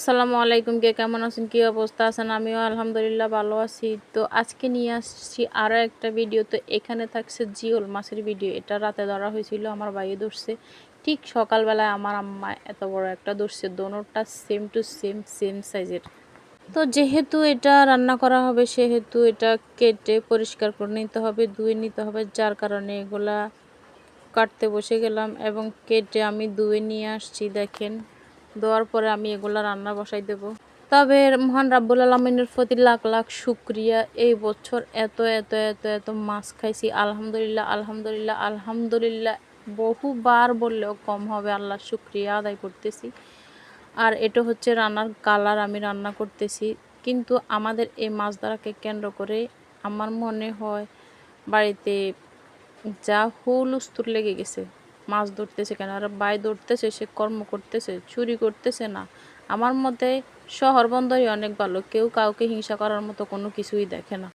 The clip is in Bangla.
আসসালামু আলাইকুম। কে কেমন আছেন? কি অবস্থা আছেন? আমিও আলহামদুলিল্লাহ ভালো আছি। তো আজকে নিয়ে আসছি আরও একটা ভিডিও। তো এখানে থাকছে জিওল মাছের ভিডিও। এটা রাতে ধরা হয়েছিল, আমার ভাইয়ে ধরছে। ঠিক সকালবেলায় আমার আম্মা এত বড় একটা ধরছে, দোনোটা সেম টু সেম সাইজের। তো যেহেতু এটা রান্না করা হবে সেহেতু এটা কেটে পরিষ্কার করে নিতে হবে, ধুয়ে নিতে হবে, যার কারণে এগুলা কাটতে বসে গেলাম এবং কেটে আমি ধুয়ে নিয়ে আসছি। দেখেন, দেওয়ার পরে আমি এগুলা রান্না বসাই দেব। তবে মহান রাব্বুল আলামিনের প্রতি লাখ লাখ শুকরিয়া, এই বছর এত এত এত এত মাছ খাইছি। আলহামদুলিল্লাহ আলহামদুলিল্লাহ আলহামদুলিল্লাহ, বহুবার বললেও কম হবে। আল্লাহর শুকরিয়া আদায় করতেছি। আর এটা হচ্ছে রান্নার কালার, আমি রান্না করতেছি। কিন্তু আমাদের এই মাছ ধরাকে কেন্দ্র করে আমার মনে হয় বাড়িতে যা হুলস্থুল লেগে গেছে। মাছ ধরতেছে কেন, আর ভাই ধরতেছে, সে কর্ম করতেছে, চুরি করতেছে না। আমার মতে শহর বন্দরই অনেক ভালো, কেউ কাউকে হিংসা করার মতো কোনো কিছুই দেখে না।